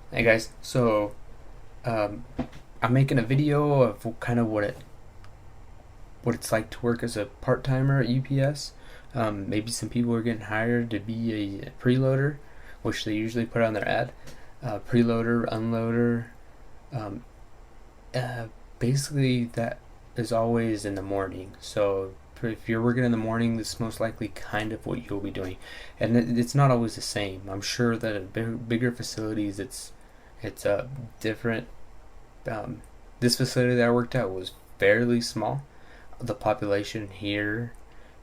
Hey guys, so um, I'm making a video of kind of what it's like to work as a part timer at UPS. Maybe some people are getting hired to be a preloader, which they usually put on their ad. Preloader, unloader. Um, uh, Basically, that is always in the morning. So if you're working in the morning, this is most likely kind of what you'll be doing, and it's not always the same. I'm sure that at bigger facilities, it's different. um, this facility that I worked at was fairly small. The population here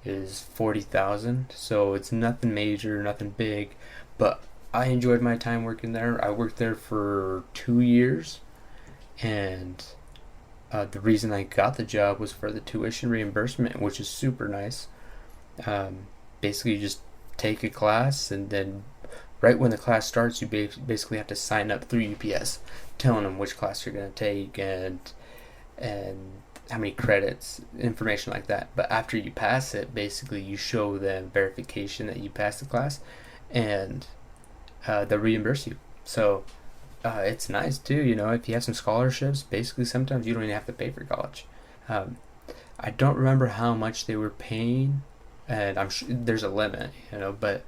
is 40,000, so it's nothing major, nothing big, but I enjoyed my time working there. I worked there for 2 years, and the reason I got the job was for the tuition reimbursement, which is super nice. Um, Basically, you just take a class, and then right when the class starts, you basically have to sign up through UPS, telling them which class you're going to take and how many credits, information like that. But after you pass it, basically you show them verification that you passed the class, and they'll reimburse you. So it's nice too, if you have some scholarships. Basically, sometimes you don't even have to pay for college. Um, I don't remember how much they were paying, and I'm sure there's a limit, but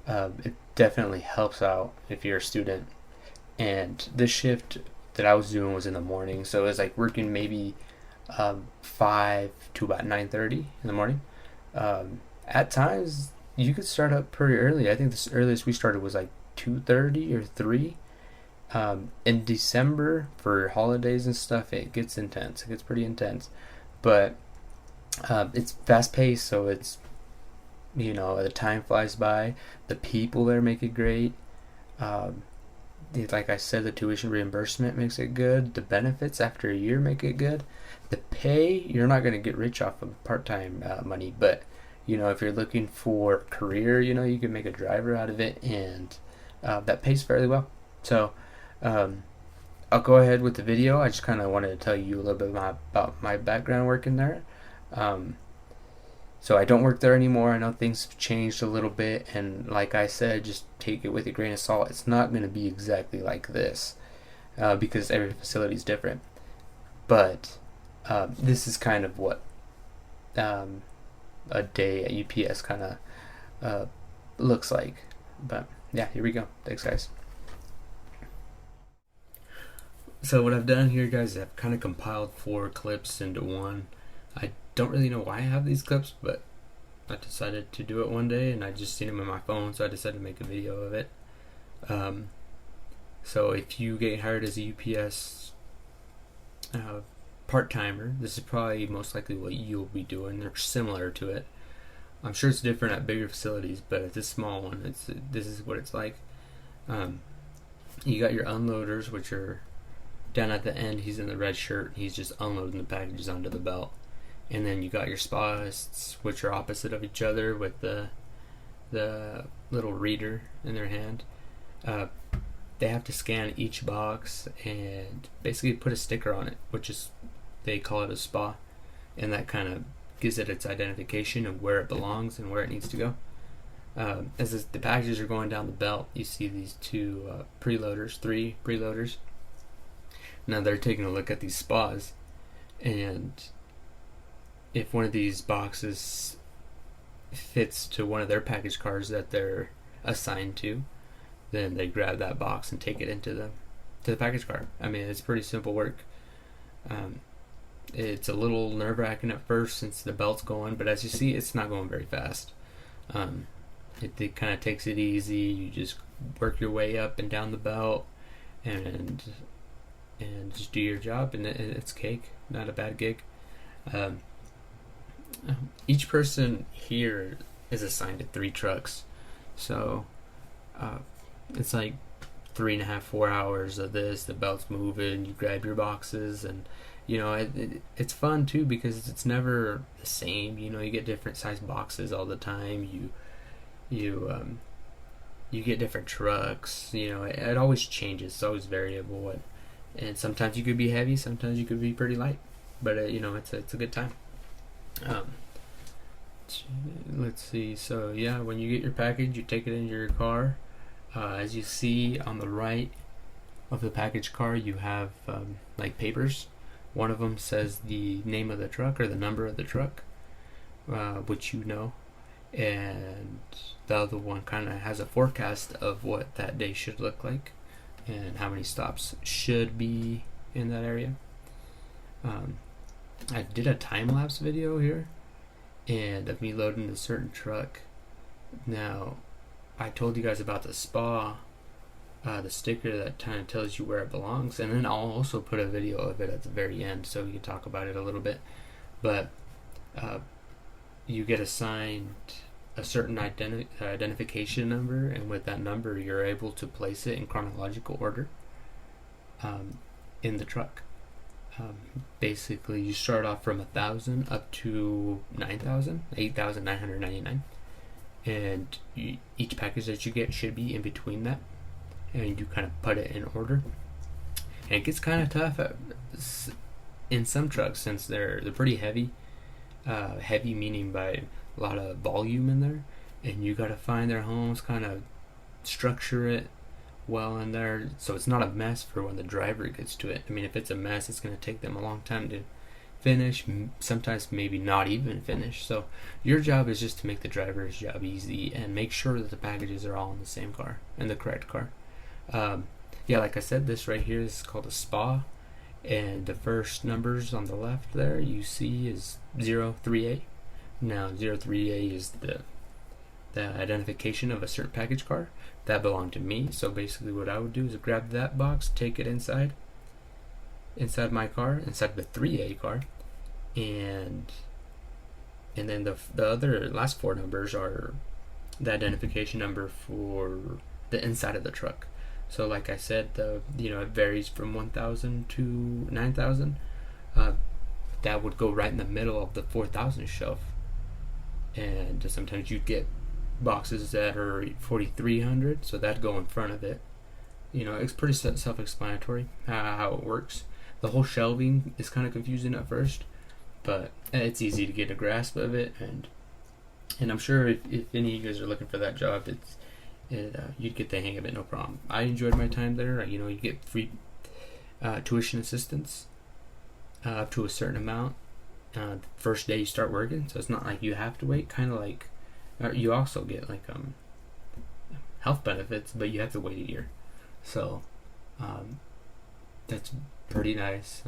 it definitely helps out if you're a student. And this shift that I was doing was in the morning, so it was like working maybe 5 to about 9:30 in the morning. At times, you could start up pretty early. I think the earliest we started was like 2:30 or 3. In December for holidays and stuff, it gets intense. It gets pretty intense, but it's fast paced, so the time flies by. The people there make it great. Um, like I said, the tuition reimbursement makes it good. The benefits after a year make it good. The pay, you're not going to get rich off of part-time money, but if you're looking for a career, you can make a driver out of it, and that pays fairly well. So um, I'll go ahead with the video. I just kind of wanted to tell you a little bit about my background working there. Um, so I don't work there anymore. I know things have changed a little bit, and like I said, just take it with a grain of salt. It's not going to be exactly like this because every facility is different. But this is kind of what um, a day at UPS kind of uh, looks like. But yeah, here we go. Thanks, guys. So what I've done here, guys, is I've kind of compiled 4 clips into one. I don't really know why I have these clips, but I decided to do it one day, and I just seen them on my phone, so I decided to make a video of it. Um, so if you get hired as a UPS part-timer, this is probably most likely what you'll be doing. They're similar to it. I'm sure it's different at bigger facilities, but at this small one, this is what it's like. Um, you got your unloaders, which are down at the end. He's in the red shirt. He's just unloading the packages onto the belt. And then you got your spas, which are opposite of each other, with the little reader in their hand. Uh, they have to scan each box and basically put a sticker on it, which is, they call it a spa, and that kind of gives it its identification of where it belongs and where it needs to go. As the packages are going down the belt, you see these 3 preloaders. Now they're taking a look at these spas, and if one of these boxes fits to one of their package cars that they're assigned to, then they grab that box and take it into the package car. I mean, it's pretty simple work. It's a little nerve-wracking at first since the belt's going, but as you see, it's not going very fast. It kind of takes it easy. You just work your way up and down the belt, and just do your job, and it's cake. Not a bad gig. Each person here is assigned to 3 trucks, so it's like 3.5, 4 hours of this. The belt's moving. You grab your boxes, and it's fun too because it's never the same. You get different size boxes all the time. You get different trucks. It always changes. It's always variable, and sometimes you could be heavy, sometimes you could be pretty light. But it's a good time. Um, let's see. So yeah, when you get your package, you take it into your car. As you see on the right, of the package car, you have like papers. One of them says the name of the truck or the number of the truck, which you know, and the other one kind of has a forecast of what that day should look like and how many stops should be in that area. I did a time-lapse video here and of me loading a certain truck. Now, I told you guys about the spa, the sticker that kind of tells you where it belongs, and then I'll also put a video of it at the very end so we can talk about it a little bit. But you get assigned a certain identification number, and with that number you're able to place it in chronological order in the truck. Basically, you start off from 1,000 up to 9,000, 8,999, and each package that you get should be in between that, and you kind of put it in order. And it gets kind of tough in some trucks since they're pretty heavy. Heavy meaning by a lot of volume in there, and you got to find their homes, kind of structure it well in there so it's not a mess for when the driver gets to it. I mean, if it's a mess, it's going to take them a long time to finish, sometimes maybe not even finish. So your job is just to make the driver's job easy and make sure that the packages are all in the same car, in the correct car. Yeah, like I said, this right here is called a spa, and the first numbers on the left there you see is 03A. Now 03A is the identification of a certain package car that belonged to me. So basically what I would do is grab that box, take it inside my car, inside the 3A car, and then the other last four numbers are the identification number for the inside of the truck. So like I said, it varies from 1,000 to 9,000. That would go right in the middle of the 4,000 shelf, and sometimes you get boxes that are 4,300, so that'd go in front of it. It's pretty self-explanatory how it works. The whole shelving is kind of confusing at first, but it's easy to get a grasp of it, and I'm sure if any of you guys are looking for that job, you'd get the hang of it, no problem. I enjoyed my time there. You get free tuition assistance up to a certain amount the first day you start working, so it's not like you have to wait. Kind of like you also get like health benefits, but you have to wait a year. So that's pretty nice.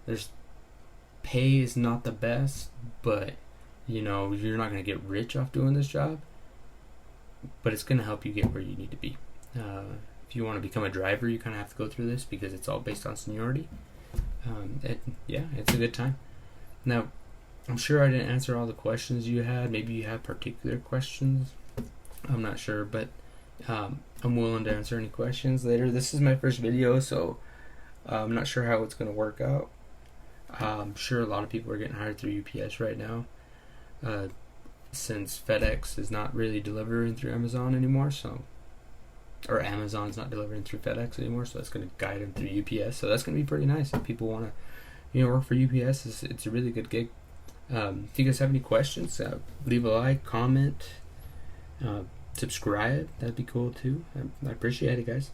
There's pay is not the best, but you're not going to get rich off doing this job, but it's going to help you get where you need to be. If you want to become a driver, you kind of have to go through this because it's all based on seniority. It's a good time. Now, I'm sure I didn't answer all the questions you had. Maybe you have particular questions. I'm not sure, but I'm willing to answer any questions later. This is my first video, so I'm not sure how it's going to work out. I'm sure a lot of people are getting hired through UPS right now, since FedEx is not really delivering through Amazon anymore, or Amazon's not delivering through FedEx anymore, so that's going to guide them through UPS. So that's going to be pretty nice if people want to, work for UPS. It's a really good gig. If you guys have any questions, leave a like, comment, subscribe. That'd be cool too. I appreciate it, guys.